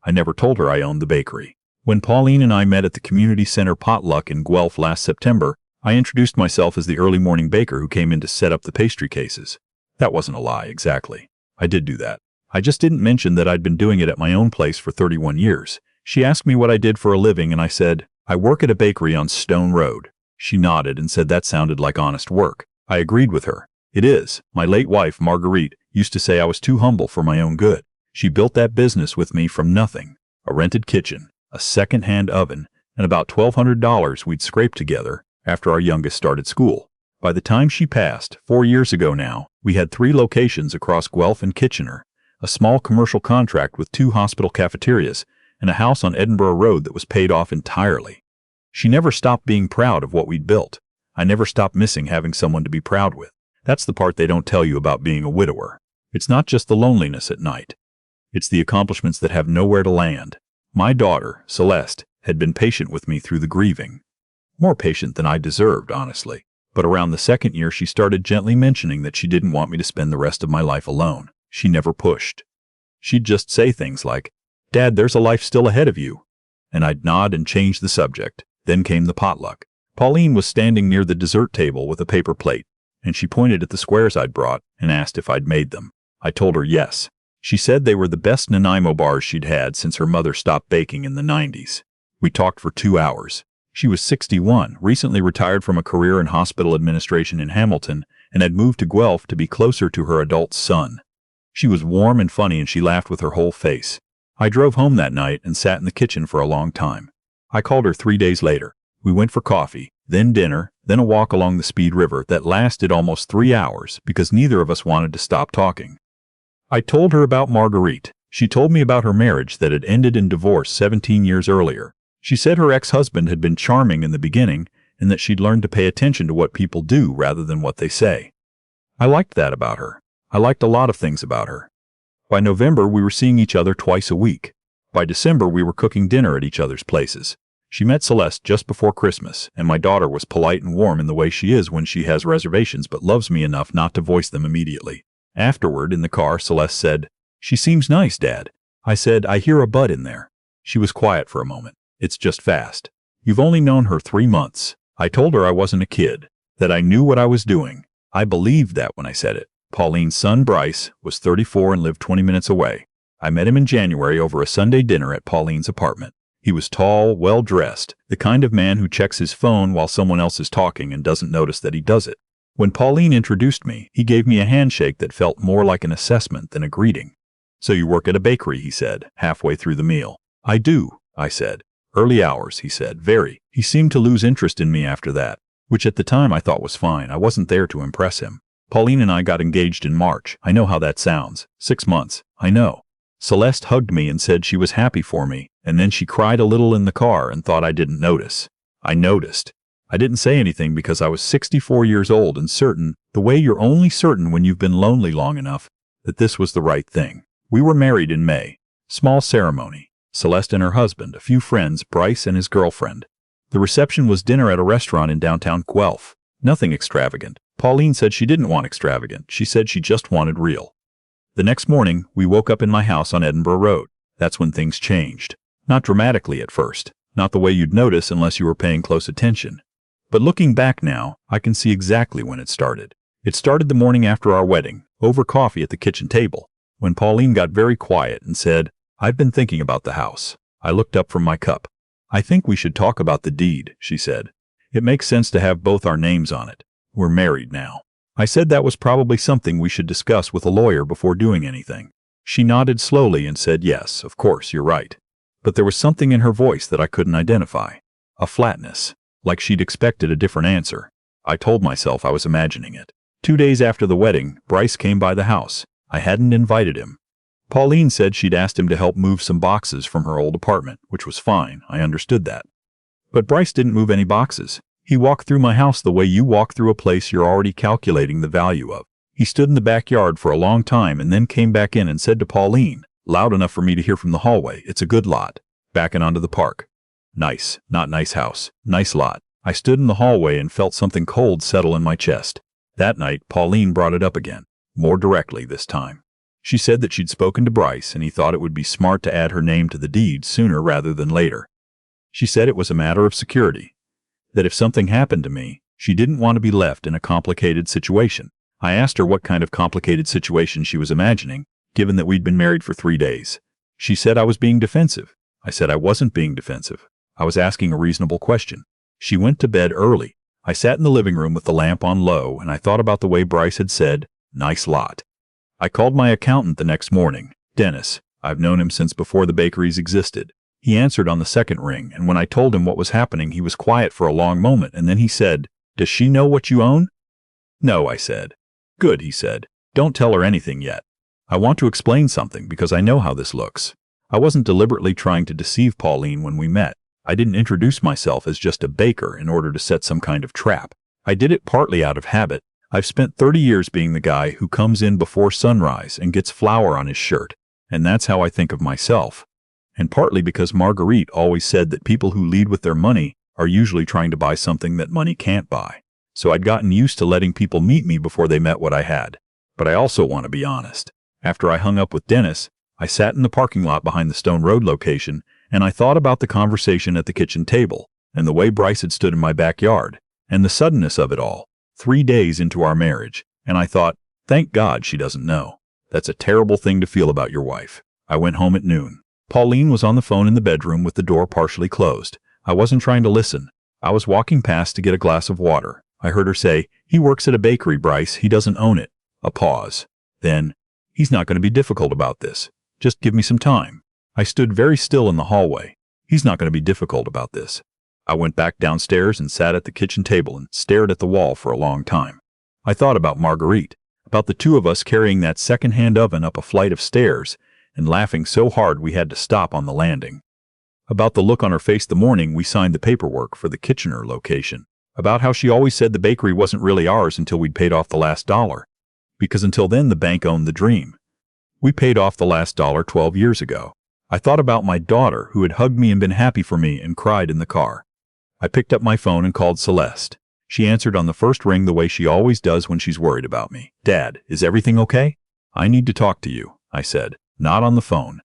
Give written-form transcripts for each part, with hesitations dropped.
I never told her I owned the bakery. When Pauline and I met at the community center potluck in Guelph last September, I introduced myself as the early morning baker who came in to set up the pastry cases. That wasn't a lie, exactly. I did do that. I just didn't mention that I'd been doing it at my own place for 31 years. She asked me what I did for a living, and I said, I work at a bakery on Stone Road. She nodded and said that sounded like honest work. I agreed with her. It is. My late wife, Marguerite, used to say I was too humble for my own good. She built that business with me from nothing. A rented kitchen, a second-hand oven, and about $1,200 we'd scraped together after our youngest started school. By the time she passed, 4 years ago now, we had 3 locations across Guelph and Kitchener, a small commercial contract with 2 hospital cafeterias, and a house on Edinburgh Road that was paid off entirely. She never stopped being proud of what we'd built. I never stopped missing having someone to be proud with. That's the part they don't tell you about being a widower. It's not just the loneliness at night. It's the accomplishments that have nowhere to land. My daughter, Celeste, had been patient with me through the grieving. More patient than I deserved, honestly. But around the 2nd year, she started gently mentioning that she didn't want me to spend the rest of my life alone. She never pushed. She'd just say things like, Dad, there's a life still ahead of you. And I'd nod and change the subject. Then came the potluck. Pauline was standing near the dessert table with a paper plate, and she pointed at the squares I'd brought and asked if I'd made them. I told her yes. She said they were the best Nanaimo bars she'd had since her mother stopped baking in the 90s. We talked for 2 hours. She was 61, recently retired from a career in hospital administration in Hamilton, and had moved to Guelph to be closer to her adult son. She was warm and funny, and she laughed with her whole face. I drove home that night and sat in the kitchen for a long time. I called her 3 days later. We went for coffee, then dinner, then a walk along the Speed River that lasted almost 3 hours because neither of us wanted to stop talking. I told her about Marguerite. She told me about her marriage that had ended in divorce 17 years earlier. She said her ex-husband had been charming in the beginning and that she'd learned to pay attention to what people do rather than what they say. I liked that about her. I liked a lot of things about her. By November, we were seeing each other twice a week. By December, we were cooking dinner at each other's places. She met Celeste just before Christmas, and my daughter was polite and warm in the way she is when she has reservations but loves me enough not to voice them immediately. Afterward, in the car, Celeste said, She seems nice, Dad. I said, I hear a but in there. She was quiet for a moment. It's just fast. You've only known her 3 months. I told her I wasn't a kid, that I knew what I was doing. I believed that when I said it. Pauline's son, Bryce, was 34 and lived 20 minutes away. I met him in January over a Sunday dinner at Pauline's apartment. He was tall, well-dressed, the kind of man who checks his phone while someone else is talking and doesn't notice that he does it. When Pauline introduced me, he gave me a handshake that felt more like an assessment than a greeting. So you work at a bakery, he said, halfway through the meal. I do, I said. Early hours, he said, very. He seemed to lose interest in me after that, which at the time I thought was fine. I wasn't there to impress him. Pauline and I got engaged in March. I know how that sounds. 6 months. I know. Celeste hugged me and said she was happy for me, and then she cried a little in the car and thought I didn't notice. I noticed. I didn't say anything because I was 64 years old and certain, the way you're only certain when you've been lonely long enough, that this was the right thing. We were married in May. Small ceremony. Celeste and her husband, a few friends, Bryce and his girlfriend. The reception was dinner at a restaurant in downtown Guelph. Nothing extravagant. Pauline said she didn't want extravagant. She said she just wanted real. The next morning, we woke up in my house on Edinburgh Road. That's when things changed. Not dramatically at first. Not the way you'd notice unless you were paying close attention. But looking back now, I can see exactly when it started. It started the morning after our wedding, over coffee at the kitchen table, when Pauline got very quiet and said, I've been thinking about the house. I looked up from my cup. I think we should talk about the deed, she said. It makes sense to have both our names on it. We're married now. I said that was probably something we should discuss with a lawyer before doing anything. She nodded slowly and said, yes, of course, you're right. But there was something in her voice that I couldn't identify. A flatness, like she'd expected a different answer. I told myself I was imagining it. 2 days after the wedding, Bryce came by the house. I hadn't invited him. Pauline said she'd asked him to help move some boxes from her old apartment, which was fine. I understood that. But Bryce didn't move any boxes. He walked through my house the way you walk through a place you're already calculating the value of. He stood in the backyard for a long time and then came back in and said to Pauline, loud enough for me to hear from the hallway, it's a good lot. Backing onto the park. Nice, not nice house. Nice lot. I stood in the hallway and felt something cold settle in my chest. That night, Pauline brought it up again. More directly this time. She said that she'd spoken to Bryce and he thought it would be smart to add her name to the deed sooner rather than later. She said it was a matter of security, that if something happened to me, she didn't want to be left in a complicated situation. I asked her what kind of complicated situation she was imagining, given that we'd been married for 3 days. She said I was being defensive. I said I wasn't being defensive. I was asking a reasonable question. She went to bed early. I sat in the living room with the lamp on low, and I thought about the way Bryce had said, "Nice lot." I called my accountant the next morning, Dennis. I've known him since before the bakeries existed. He answered on the second ring, and when I told him what was happening, he was quiet for a long moment, and then he said, "Does she know what you own?" "No," I said. "Good," he said. "Don't tell her anything yet. I want to explain something because I know how this looks. I wasn't deliberately trying to deceive Pauline when we met. I didn't introduce myself as just a baker in order to set some kind of trap. I did it partly out of habit. I've spent 30 years being the guy who comes in before sunrise and gets flour on his shirt, and that's how I think of myself. And partly because Marguerite always said that people who lead with their money are usually trying to buy something that money can't buy. So I'd gotten used to letting people meet me before they met what I had. But I also want to be honest. After I hung up with Dennis, I sat in the parking lot behind the Stone Road location, and I thought about the conversation at the kitchen table, and the way Bryce had stood in my backyard, and the suddenness of it all, 3 days into our marriage, and I thought, thank God she doesn't know. That's a terrible thing to feel about your wife. I went home at noon. Pauline was on the phone in the bedroom with the door partially closed. I wasn't trying to listen. I was walking past to get a glass of water. I heard her say, "He works at a bakery, Bryce. He doesn't own it." A pause. Then, "He's not going to be difficult about this. Just give me some time." I stood very still in the hallway. "He's not going to be difficult about this." I went back downstairs and sat at the kitchen table and stared at the wall for a long time. I thought about Marguerite, about the two of us carrying that second-hand oven up a flight of stairs and laughing so hard we had to stop on the landing. About the look on her face the morning we signed the paperwork for the Kitchener location. About how she always said the bakery wasn't really ours until we'd paid off the last dollar. Because until then the bank owned the dream. We paid off the last dollar 12 years ago. I thought about my daughter who had hugged me and been happy for me and cried in the car. I picked up my phone and called Celeste. She answered on the first ring the way she always does when she's worried about me. "Dad, is everything okay?" "I need to talk to you," I said. "Not on the phone."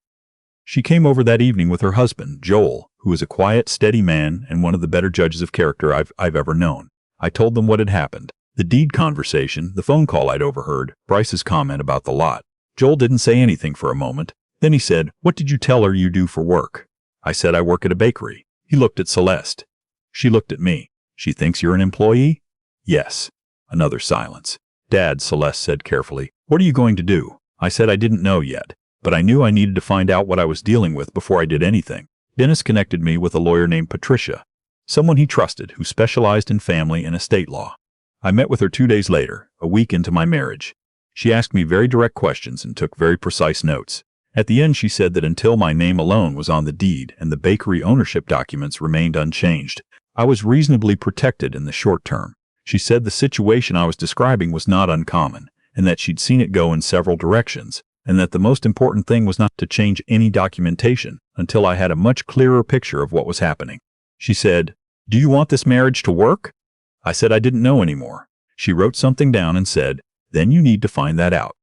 She came over that evening with her husband, Joel, who is a quiet, steady man and one of the better judges of character I've ever known. I told them what had happened. The deed conversation, the phone call I'd overheard, Bryce's comment about the lot. Joel didn't say anything for a moment. Then he said, "What did you tell her you do for work?" I said I work at a bakery. He looked at Celeste. She looked at me. "She thinks you're an employee?" "Yes." Another silence. "Dad," Celeste said carefully, "what are you going to do?" I said I didn't know yet, but I knew I needed to find out what I was dealing with before I did anything. Dennis connected me with a lawyer named Patricia, someone he trusted who specialized in family and estate law. I met with her 2 days later, a week into my marriage. She asked me very direct questions and took very precise notes. At the end, she said that until my name alone was on the deed and the bakery ownership documents remained unchanged, I was reasonably protected in the short term. She said the situation I was describing was not uncommon, and that she'd seen it go in several directions, and that the most important thing was not to change any documentation until I had a much clearer picture of what was happening. She said, "Do you want this marriage to work?" I said I didn't know anymore. She wrote something down and said, "Then you need to find that out."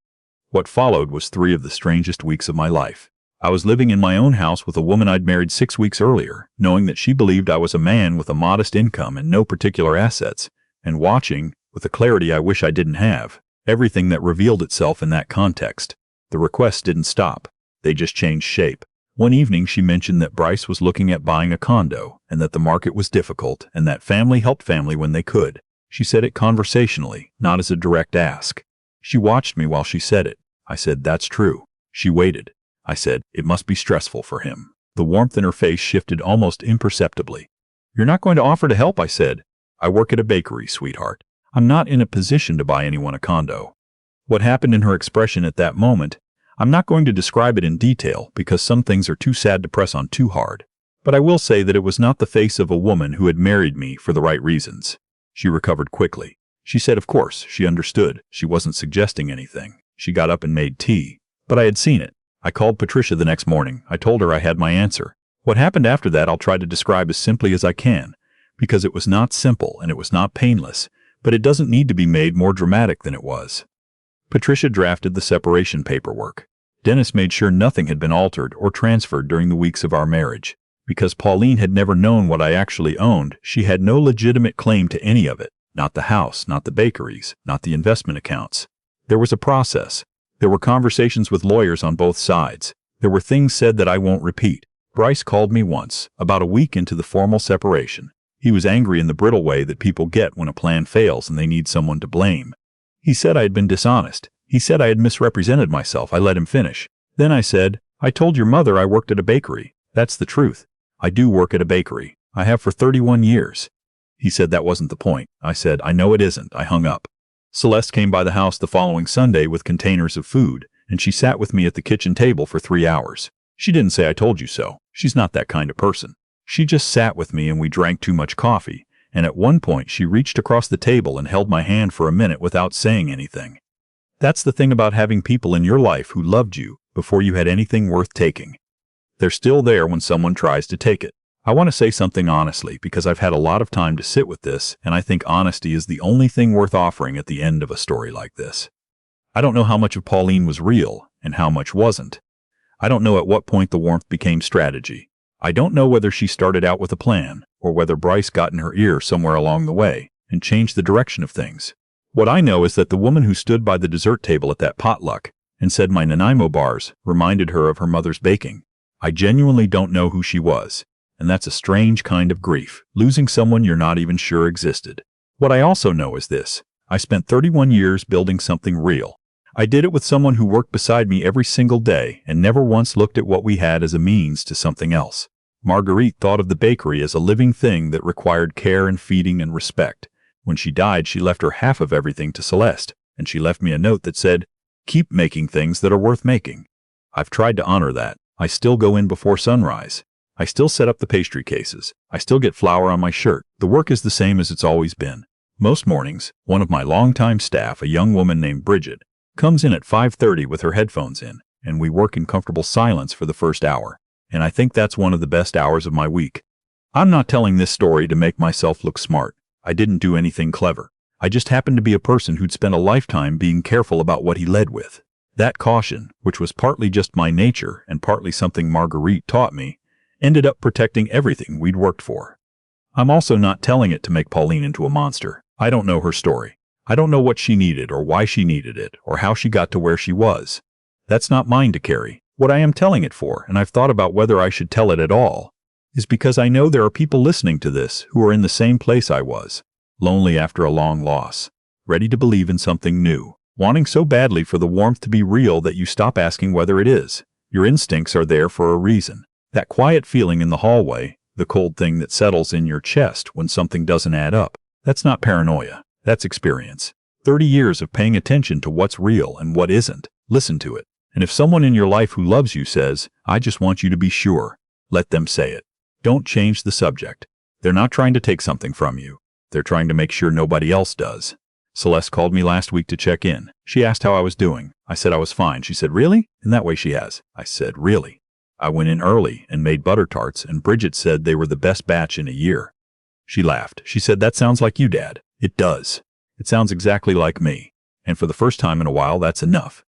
What followed was 3 of the strangest weeks of my life. I was living in my own house with a woman I'd married 6 weeks earlier, knowing that she believed I was a man with a modest income and no particular assets, and watching, with a clarity I wish I didn't have, everything that revealed itself in that context. The requests didn't stop. They just changed shape. One evening she mentioned that Bryce was looking at buying a condo, and that the market was difficult, and that family helped family when they could. She said it conversationally, not as a direct ask. She watched me while she said it. I said, "That's true." She waited. I said, "It must be stressful for him." The warmth in her face shifted almost imperceptibly. "You're not going to offer to help," I said. "I work at a bakery, sweetheart. I'm not in a position to buy anyone a condo." What happened in her expression at that moment, I'm not going to describe it in detail because some things are too sad to press on too hard. But I will say that it was not the face of a woman who had married me for the right reasons. She recovered quickly. She said of course, she understood. She wasn't suggesting anything. She got up and made tea. But I had seen it. I called Patricia the next morning. I told her I had my answer. What happened after that I'll try to describe as simply as I can, because it was not simple and it was not painless, but it doesn't need to be made more dramatic than it was. Patricia drafted the separation paperwork. Dennis made sure nothing had been altered or transferred during the weeks of our marriage. Because Pauline had never known what I actually owned, she had no legitimate claim to any of it. Not the house, not the bakeries, not the investment accounts. There was a process. There were conversations with lawyers on both sides. There were things said that I won't repeat. Bryce called me once, about a week into the formal separation. He was angry in the brittle way that people get when a plan fails and they need someone to blame. He said I had been dishonest. He said I had misrepresented myself. I let him finish. Then I said, "I told your mother I worked at a bakery. That's the truth. I do work at a bakery. I have for 31 years. He said that wasn't the point. I said, "I know it isn't." I hung up. Celeste came by the house the following Sunday with containers of food, and she sat with me at the kitchen table for 3 hours. She didn't say I told you so. She's not that kind of person. She just sat with me and we drank too much coffee, and at one point she reached across the table and held my hand for a minute without saying anything. That's the thing about having people in your life who loved you before you had anything worth taking. They're still there when someone tries to take it. I want to say something honestly because I've had a lot of time to sit with this, and I think honesty is the only thing worth offering at the end of a story like this. I don't know how much of Pauline was real and how much wasn't. I don't know at what point the warmth became strategy. I don't know whether she started out with a plan or whether Bryce got in her ear somewhere along the way and changed the direction of things. What I know is that the woman who stood by the dessert table at that potluck and said my Nanaimo bars reminded her of her mother's baking. I genuinely don't know who she was. And that's a strange kind of grief, losing someone you're not even sure existed. What I also know is this. I spent 31 years building something real. I did it with someone who worked beside me every single day and never once looked at what we had as a means to something else. Marguerite thought of the bakery as a living thing that required care and feeding and respect. When she died, she left her half of everything to Celeste, and she left me a note that said, "Keep making things that are worth making." I've tried to honor that. I still go in before sunrise. I still set up the pastry cases. I still get flour on my shirt. The work is the same as it's always been. Most mornings, one of my longtime staff, a young woman named Bridget, comes in at 5:30 with her headphones in, and we work in comfortable silence for the first hour. And I think that's one of the best hours of my week. I'm not telling this story to make myself look smart. I didn't do anything clever. I just happened to be a person who'd spent a lifetime being careful about what he led with. That caution, which was partly just my nature and partly something Marguerite taught me, ended up protecting everything we'd worked for. I'm also not telling it to make Pauline into a monster. I don't know her story. I don't know what she needed or why she needed it or how she got to where she was. That's not mine to carry. What I am telling it for, and I've thought about whether I should tell it at all, is because I know there are people listening to this who are in the same place I was, lonely after a long loss, ready to believe in something new, wanting so badly for the warmth to be real that you stop asking whether it is. Your instincts are there for a reason. That quiet feeling in the hallway, the cold thing that settles in your chest when something doesn't add up, that's not paranoia. That's experience. 30 years of paying attention to what's real and what isn't. Listen to it. And if someone in your life who loves you says, "I just want you to be sure," let them say it. Don't change the subject. They're not trying to take something from you. They're trying to make sure nobody else does. Celeste called me last week to check in. She asked how I was doing. I said I was fine. She said, "Really?" In that way she has. I said, "Really?" I went in early and made butter tarts, and Bridget said they were the best batch in a year. She laughed. She said, "That sounds like you, Dad." It does. It sounds exactly like me. And for the first time in a while, that's enough.